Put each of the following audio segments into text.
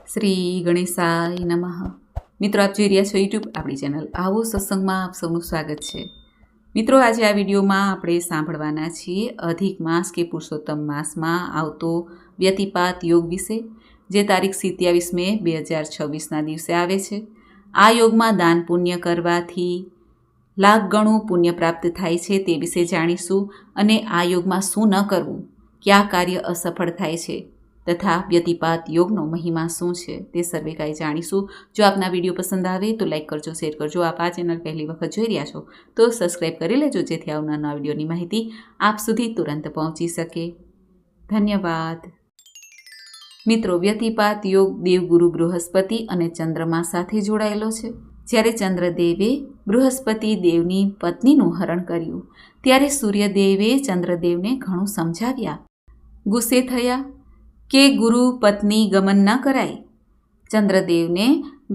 શ્રી ગણેશાય નમઃ. મિત્રો, આપ જોઈ રહ્યા છો યુટ્યુબ આપણી ચેનલ આવો સત્સંગમાં આપ સૌનું સ્વાગત છે. મિત્રો, આજે આ વિડીયોમાં આપણે સાંભળવાના છીએ અધિક માસ કે પુરુષોત્તમ માસમાં આવતો વ્યતિપાત યોગ વિશે, જે તારીખ 27 મે 2026ના દિવસે આવે છે. આ યોગમાં દાન પુણ્ય કરવાથી લાખ ગણું પુણ્ય પ્રાપ્ત થાય છે તે વિશે જાણીશું, અને આ યોગમાં શું ન કરવું, કયા કાર્ય અસફળ થાય છે તથા વ્યતિપાત યોગનો મહિમા શું છે તે સર્વે કાંઈ જાણીશું. જો આપના વિડીયો પસંદ આવે તો લાઇક કરજો, શેર કરજો. આપ આ ચેનલ પહેલી વખત જોઈ રહ્યા છો તો સબસ્ક્રાઈબ કરી લેજો, જેથી આવનારા વિડીયોની માહિતી આપ સુધી તુરંત પહોંચી શકે. ધન્યવાદ. મિત્રો, વ્યતિપાત યોગ દેવગુરુ બૃહસ્પતિ અને ચંદ્રમા સાથે જોડાયેલો છે. જ્યારે ચંદ્રદેવે બૃહસ્પતિ દેવની પત્નીનું હરણ કર્યું ત્યારે સૂર્યદેવે ચંદ્રદેવને ઘણું સમજાવ્યા. ગુસ્સે થયા કે ગુરુ પત્ની ગમન ન કરાય. ચંદ્રદેવને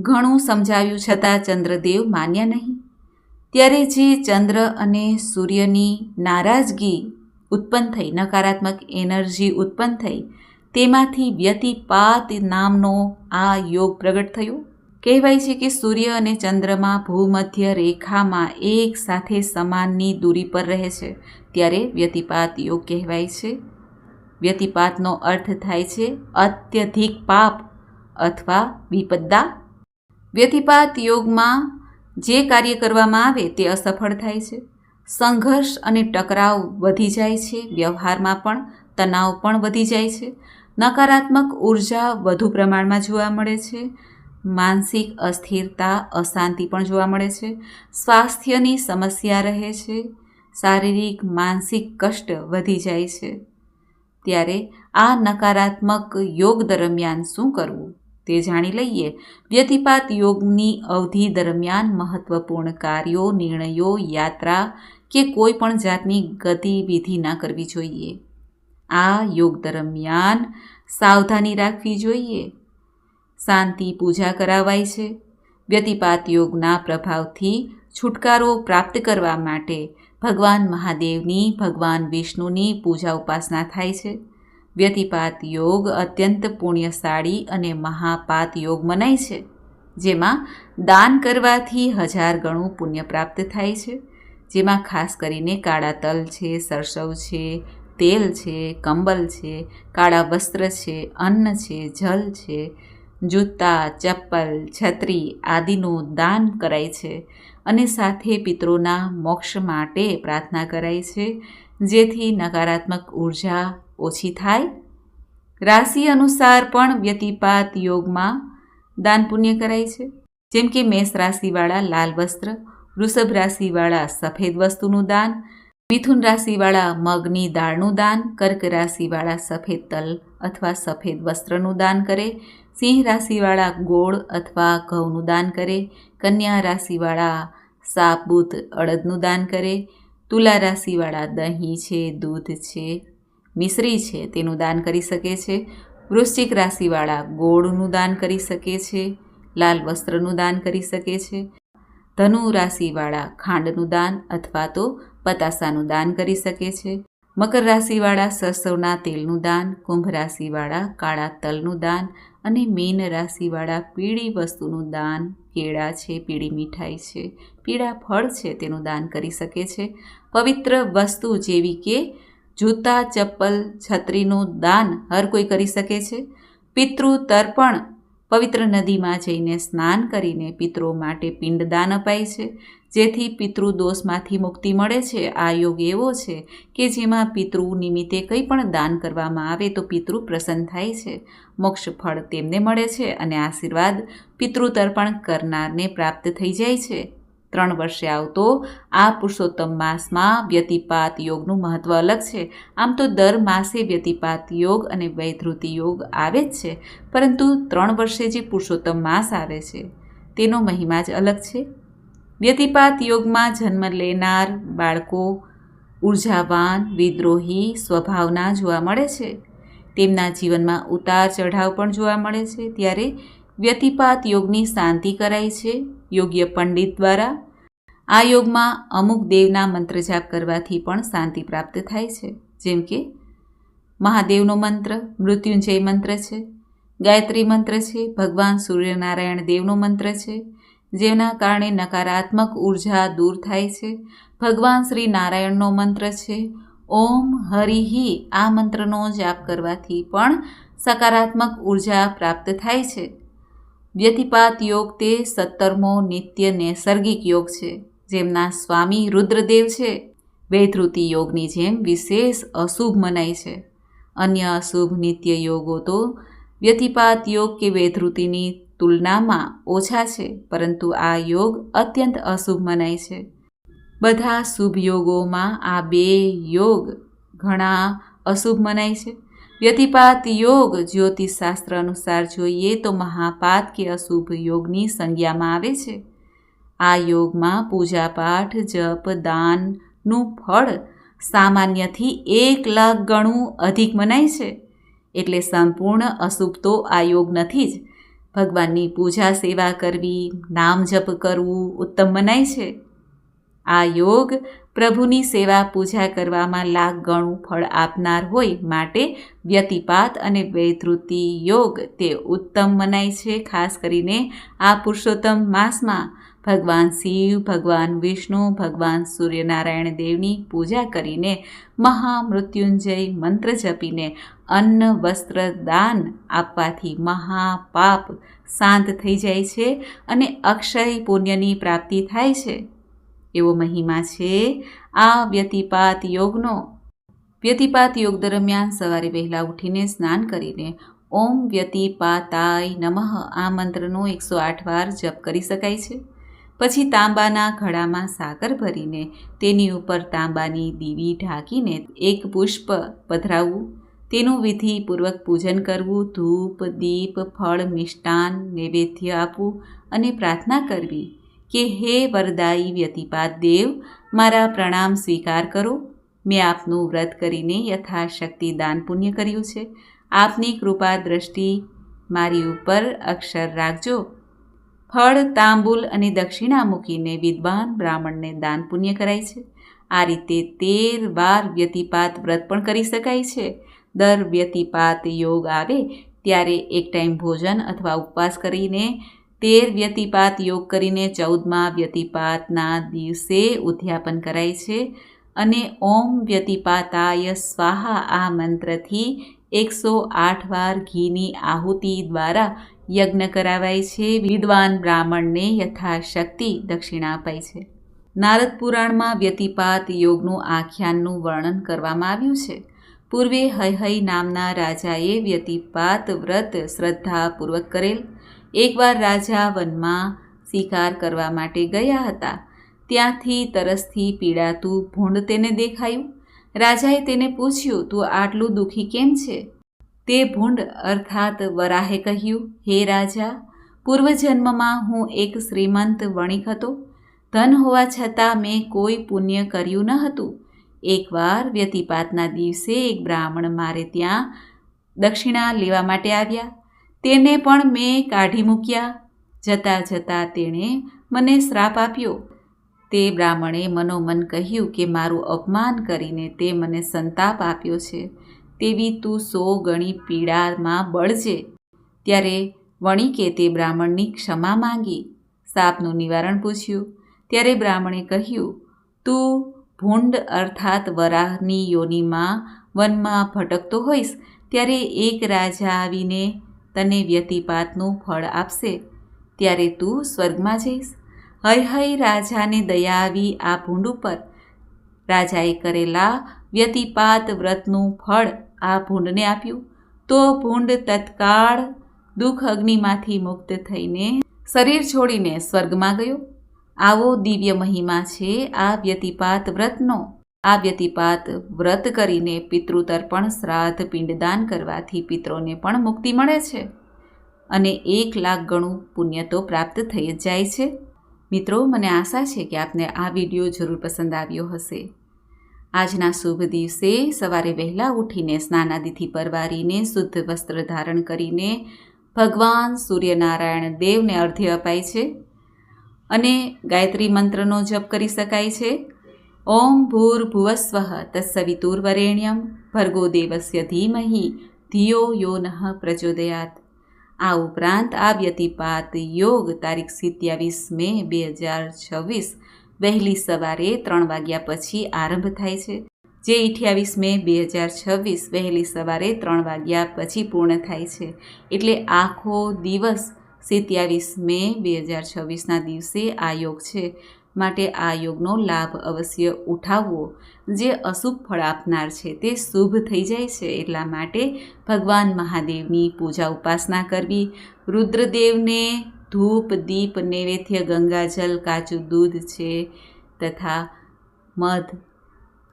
ઘણું સમજાવ્યું છતાં ચંદ્રદેવ માન્યા નહીં. ત્યારે જે ચંદ્ર અને સૂર્યની નારાજગી ઉત્પન્ન થઈ, નકારાત્મક એનર્જી ઉત્પન્ન થઈ, તેમાંથી વ્યતિપાત નામનો આ યોગ પ્રગટ થયો. કહેવાય છે કે સૂર્ય અને ચંદ્રમા ભૂમધ્ય રેખામાં એક સાથે સમાનની દૂરી પર રહે છે, ત્યારે વ્યતિપાત યોગ કહેવાય છે. વ્યતિપાતનો અર્થ થાય છે અત્યધિક પાપ અથવા વિપદા. વ્યતિપાત યોગમાં જે કાર્ય કરવામાં આવે તે અસફળ થાય છે. સંઘર્ષ અને ટકરાવ વધી જાય છે. વ્યવહારમાં પણ તણાવ પણ વધી જાય છે. નકારાત્મક ઉર્જા વધુ પ્રમાણમાં જોવા મળે છે. માનસિક અસ્થિરતા, અશાંતિ પણ જોવા મળે છે. સ્વાસ્થ્યની સમસ્યા રહે છે. શારીરિક માનસિક કષ્ટ વધી જાય છે. ત્યારે આ નકારાત્મક યોગ દરમિયાન શું કરવું તે જાણી લઈએ. વ્યતિપાત યોગની અવધિ દરમિયાન મહત્વપૂર્ણ કાર્યો, નિર્ણયો, યાત્રા કે કોઈ પણ જાતની ગતિવિધિ ન કરવી જોઈએ. આ યોગ દરમિયાન સાવધાની રાખવી જોઈએ. શાંતિ પૂજા કરાવાય છે. વ્યતિપાત યોગના પ્રભાવથી છુટકારો પ્રાપ્ત કરવા માટે ભગવાન મહાદેવની, ભગવાન વિષ્ણુની પૂજા ઉપાસના થાય છે. વ્યતિપાત યોગ અત્યંત પુણ્યશાળી અને મહાપાત યોગ મનાય છે, જેમાં દાન કરવાથી 1000 ગણું પુણ્ય પ્રાપ્ત થાય છે. જેમાં ખાસ કરીને કાળા તલ છે, સરસવ છે, તેલ છે, કંબલ છે, કાળા વસ્ત્ર છે, અન્ન છે, જલ છે, જૂતા, ચપ્પલ, છત્રી આદિનું દાન કરાય છે. અને સાથે પિતરોના મોક્ષ માટે પ્રાર્થના કરાય છે, જેથી નકારાત્મક ઉર્જા ઓછી થાય. રાશિ અનુસાર પણ વ્યતિપાત યોગમાં દાન પુણ્ય કરાય છે. જેમ કે મેષ રાશિવાળા લાલ વસ્ત્ર, વૃષભ રાશિવાળા સફેદ વસ્તુનું દાન, મિથુન રાશિવાળા મગની દાળનું દાન, કર્ક રાશિવાળા સફેદ તલ અથવા સફેદ વસ્ત્રનું દાન કરે, સિંહ રાશિવાળા ગોળ અથવા ઘઉંનું દાન કરે, કન્યા રાશિવાળા સાબુત અડદનું દાન કરે, તુલા રાશિવાળા દહીં છે, દૂધ છે, મિશ્રી છે તેનું દાન કરી શકે છે, વૃશ્ચિક રાશિવાળા ગોળનું દાન કરી શકે છે, લાલ વસ્ત્રનું દાન કરી શકે છે, ધનુ રાશિવાળા ખાંડનું દાન અથવા તો પતાસાનું દાન કરી શકે છે, મકર રાશિવાળા સરસવના તેલનું દાન, કુંભ રાશિવાળા કાળા તલનું દાન અને મીન રાશિવાળા પીળી વસ્તુનું દાન, કેળા છે, પીળી મીઠાઈ છે, પીળા ફળ છે તેનું દાન કરી શકે છે. પવિત્ર વસ્તુ જેવી કે જૂતા, ચપ્પલ, છત્રીનું દાન હર કોઈ કરી શકે છે. પિતૃ તર્પણ, પવિત્ર નદીમાં જઈને સ્નાન કરીને પિતરો માટે પિંડદાન અપાય છે, જેથી પિતૃદોષમાંથી મુક્તિ મળે છે. આ યોગ એવો છે કે જેમાં પિતૃ નિમિત્તે કંઈ પણ દાન કરવામાં આવે તો પિતૃ પ્રસન્ન થાય છે, મોક્ષ ફળ તેમને મળે છે અને આશીર્વાદ પિતૃ તર્પણ કરનારને પ્રાપ્ત થઈ જાય છે. 3 વર્ષે આવતો આ પુરુષોત્તમ માસમાં વ્યતિપાત યોગનું મહત્વ અલગ છે. આમ તો દર માસે વ્યતિપાત યોગ અને વૈધૃતિ યોગ આવે જ છે, પરંતુ 3 વર્ષે જે પુરુષોત્તમ માસ આવે છે તેનો મહિમા જ અલગ છે. વ્યતિપાત યોગમાં જન્મ લેનાર બાળકો ઉર્જાવાન, વિદ્રોહી સ્વભાવના જોવા મળે છે. તેમના જીવનમાં ઉતાર ચઢાવ પણ જોવા મળે છે. ત્યારે વ્યતિપાત યોગની શાંતિ કરાય છે યોગ્ય પંડિત દ્વારા. આ યોગમાં અમુક દેવના મંત્ર જાપ કરવાથી પણ શાંતિ પ્રાપ્ત થાય છે, જેમ કે મહાદેવનો મંત્ર મૃત્યુંજય મંત્ર છે, ગાયત્રી મંત્ર છે ભગવાન સૂર્યનારાયણ દેવનો મંત્ર છે, જેના કારણે નકારાત્મક ઉર્જા દૂર થાય છે. ભગવાન શ્રી નારાયણનો મંત્ર છે ઓમ હરિહિ. આ મંત્રનો જાપ કરવાથી પણ સકારાત્મક ઉર્જા પ્રાપ્ત થાય છે. વ્યતિપાત યોગ તે 17મો નિત્ય નૈસર્ગિક યોગ છે, જેમના સ્વામી રુદ્રદેવ છે. વૈધૃતિ યોગની જેમ વિશેષ અશુભ મનાય છે. અન્ય અશુભ નિત્ય યોગો તો વ્યતિપાત યોગ કે વૈધૃતિની તુલનામાં ઓછા છે, પરંતુ આ યોગ અત્યંત અશુભ મનાય છે. બધા શુભ યોગોમાં આ 2 યોગ ઘણા અશુભ મનાય છે. વ્યતિપાત યોગ જ્યોતિષશાસ્ત્ર અનુસાર જોઈએ તો મહાપાત કે અશુભ યોગની સંજ્ઞામાં આવે છે. આ યોગમાં પૂજાપાઠ, જપ, દાનનું ફળ સામાન્યથી 1 લાખ ગણું અધિક મનાય છે. એટલે સંપૂર્ણ અશુભ તો આ યોગ નથી જ. ભગવાનની પૂજા સેવા કરવી, નામ જપ કરવું ઉત્તમ મનાય છે. આ યોગ પ્રભુની સેવા પૂજા કરવામાં લાખ ગણું ફળ આપનાર હોય માટે વ્યતિપાત અને વૈધૃતિ યોગ તે ઉત્તમ મનાય છે. ખાસ કરીને આ પુરુષોત્તમ માસમાં ભગવાન શિવ, ભગવાન વિષ્ણુ, ભગવાન સૂર્યનારાયણ દેવની પૂજા કરીને, મહામૃત્યુંજય મંત્ર જપીને અન્ન વસ્ત્ર દાન આપવાથી મહાપાપ શાંત થઈ જાય છે અને અક્ષય પુણ્યની પ્રાપ્તિ થાય છે. એવો મહિમા છે આ વ્યતિપાત યોગનો. વ્યતિપાત યોગ દરમિયાન સવારે વહેલા ઉઠીને સ્નાન કરીને ઓમ વ્યતિપાતાય નમઃ આ મંત્રનો 108 વાર જપ કરી શકાય છે. પછી તાંબાના ઘડામાં સાકર ભરીને તેની ઉપર તાંબાની દીવી ઢાંકીને 1 પુષ્પ પધરાવવું. તેનું વિધિપૂર્વક પૂજન કરવું. ધૂપ, દીપ, ફળ, મિષ્ટાન, નૈવેદ્ય આપવું અને પ્રાર્થના કરવી કે હે વરદાયી વ્યતિપાત દેવ, મારા પ્રણામ સ્વીકાર કરો. મેં આપનું વ્રત કરીને યથાશક્તિ દાન પુણ્ય કર્યું છે. આપની કૃપા દ્રષ્ટિ મારી ઉપર અક્ષર રાખજો. ફળ, તાંબુલ અને દક્ષિણા મૂકીને વિદ્વાન બ્રાહ્મણને દાન પુણ્ય કરાય છે. આ રીતે 13 વાર વ્યતિપાત વ્રત પણ કરી શકાય છે. દર વ્યતિપાત યોગ આવે ત્યારે એક ટાઈમ ભોજન અથવા ઉપવાસ કરીને 13 વ્યતિપાત યોગ કરીને 14મા વ્યતિપાતના દિવસે ઉદ્યાપન કરાય છે અને ઓમ વ્યતિપાતાય સ્વાહા આ મંત્રથી 108 વાર ઘીની આહુતિ દ્વારા યજ્ઞ કરાવાય છે. વિદ્વાન બ્રાહ્મણને યથાશક્તિ દક્ષિણા અપાય છે. નારદ પુરાણમાં વ્યતિપાત યોગનું આખ્યાનનું વર્ણન કરવામાં આવ્યું છે. પૂર્વે હૈહય નામના રાજાએ વ્યતિપાત વ્રત શ્રદ્ધાપૂર્વક કરેલ. એકવાર રાજા વનમાં શિકાર કરવા માટે ગયા હતા. ત્યાંથી તરસથી પીડાતું ભૂંડ તેને દેખાયું. રાજાએ તેને પૂછ્યું, તું આટલું દુઃખી કેમ છે? તે ભૂંડ અર્થાત વરાહે કહ્યું, હે રાજા, પૂર્વજન્મમાં હું એક શ્રીમંત વણિક હતો. ધન હોવા છતાં મેં કોઈ પુણ્ય કર્યું ન હતું. એકવાર વ્યતિપાતના દિવસે એક બ્રાહ્મણ મારે ત્યાં દક્ષિણા લેવા માટે આવ્યા. તેને પણ મેં કાઢી મૂક્યા. જતાં જતાં તેણે મને શ્રાપ આપ્યો. તે બ્રાહ્મણે મનોમન કહ્યું કે મારું અપમાન કરીને તે મને સંતાપ આપ્યો છે, તેવી તું 100 ગણી પીડામાં બળજે. ત્યારે વણિકે તે બ્રાહ્મણની ક્ષમા માંગી, શાપનું નિવારણ પૂછ્યું. ત્યારે બ્રાહ્મણે કહ્યું, તું ભૂંડ અર્થાત વરાહની યોનિમાં વનમાં ભટકતો હોઈશ ત્યારે એક રાજા આવીને તને વ્યતિપાતનું ફળ આપશે. ત્યારે તું સ્વર્ગમાં જઈશ. હૈહય રાજાને દયા આવી આ ભૂંડ ઉપર. રાજાએ કરેલા વ્યતિપાત વ્રતનું ફળ આ ભૂંડને આપ્યું. તો ભૂંડ તત્કાળ દુઃખ અગ્નિમાંથી મુક્ત થઈને શરીર છોડીને સ્વર્ગમાં ગયો. આવો દિવ્ય મહિમા છે આ વ્યતિપાત વ્રતનો. આ વ્યતિપાત વ્રત કરીને પિતૃતર્પણ, શ્રાદ્ધ, પિંડદાન કરવાથી પિતરોને પણ મુક્તિ મળે છે અને 1 લાખ ગણું પુણ્ય તો પ્રાપ્ત થઈ જ જાય છે. મિત્રો, મને આશા છે કે આપને આ વિડીયો જરૂર પસંદ આવ્યો હશે. આજના શુભ દિવસે સવારે વહેલા ઉઠીને સ્નાનાદિથી પરવારીને શુદ્ધ વસ્ત્ર ધારણ કરીને ભગવાન સૂર્યનારાયણ દેવને અર્ઘ્ય અપાય છે અને ગાયત્રી મંત્રનો જપ કરી શકાય છે. ઓમ ભૂર્ભુવસ્વઃ તત્સવિતુર્વરેણ્યમ ભર્ગો દેવસ્ય ધીમહિ ધિયો યો નઃ પ્રચોદયાત. આ ઉપરાંત આ વ્યતિપાત યોગ તારીખ 27 મે 2026 વહેલી સવારે 3 વાગ્યા પછી આરંભ થાય છે, જે 28 મે 2026 વહેલી સવારે 3 વાગ્યા પછી પૂર્ણ થાય છે. એટલે આખો દિવસ 27 મે 2026ના દિવસે આ યોગ છે. માટે આ યોગનો લાભ અવશ્ય ઉઠાવવો. જે અશુભ ફળ આપનાર છે તે શુભ થઈ જાય છે. એટલા માટે ભગવાન મહાદેવની પૂજા ઉપાસના કરવી, રુદ્રદેવને ધૂપ દીપ નૈવેદ્ય ગંગાજલ કાચું દૂધ છે તથા મધ,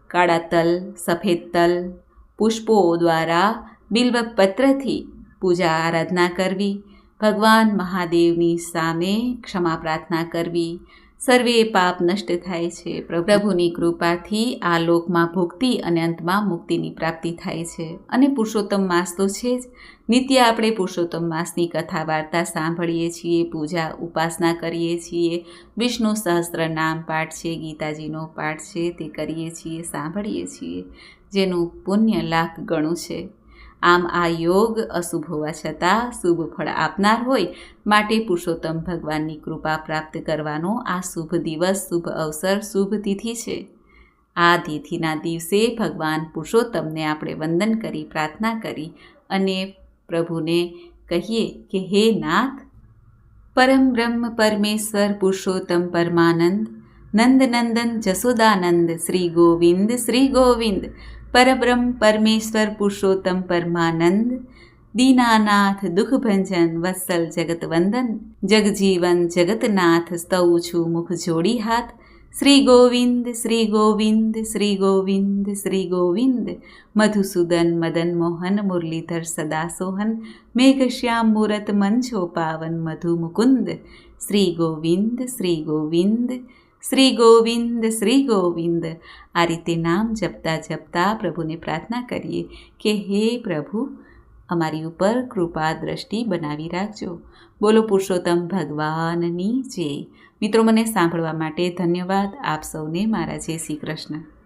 કાળા તલ, સફેદ તલ, પુષ્પો દ્વારા બિલ્વપત્રથી પૂજા આરાધના કરવી, ભગવાન મહાદેવની સામે ક્ષમા પ્રાર્થના કરવી. સર્વે પાપ નષ્ટ થાય છે. પ્રભુની કૃપાથી આ લોકમાં ભુક્તિ અને અંતમાં મુક્તિની પ્રાપ્તિ થાય છે. અને પુરુષોત્તમ માસ તો છે જ. નિત્ય આપણે પુરુષોત્તમ માસની કથા વાર્તા સાંભળીએ છીએ, પૂજા ઉપાસના કરીએ છીએ, વિષ્ણુ સહસ્ત્ર નામ પાઠ છે, ગીતાજીનો પાઠ છે તે કરીએ છીએ, સાંભળીએ છીએ, જેનું પુણ્ય લાખ ગણું છે. આમ આ યોગ અશુભ હોવા છતાં શુભ ફળ આપનાર હોય માટે પુરુષોત્તમ ભગવાનની કૃપા પ્રાપ્ત કરવાનો આ શુભ દિવસ, શુભ અવસર, શુભ તિથિ છે. આ તિથિના દિવસે ભગવાન પુરુષોત્તમને આપણે વંદન કરી, પ્રાર્થના કરી અને પ્રભુને કહીએ કે હે નાથ, પરમ બ્રહ્મ પરમેશ્વર પુરુષોત્તમ પરમાનંદ, નંદનંદન જસોદાનંદ, શ્રી ગોવિંદ, શ્રી ગોવિંદ, પરબ્રહ્મ પરમેશ્વર પુરુષોત્તમ પરમાનંદ, દીનાનાથ દુઃખભંજન વત્સલ જગતવંદન, જગજીવન જગતનાથ, સ્તવ છું મુખ જોડી હાથ, શ્રી ગોવિંદ, શ્રી ગોવિંદ, શ્રી ગોવિંદ, શ્રી ગોવિંદ, મધુસૂદન મદન મોહન મુરલીધર સદા સોહન, મેઘશ્યામ મૂરત મંછો પાવન મધુ મુકુંદ, શ્રી ગોવિંદ, શ્રી ગોવિંદ, શ્રી ગોવિંદ, શ્રી ગોવિંદ. આ રીતે નામ જપતા જપતા પ્રભુને પ્રાર્થના કરીએ કે હે પ્રભુ, અમારી ઉપર કૃપા દ્રષ્ટિ બનાવી રાખજો. બોલો પુરુષોત્તમ ભગવાનની જય. મિત્રો, મને સાંભળવા માટે ધન્યવાદ. આપ સૌને મારા જય શ્રી કૃષ્ણ.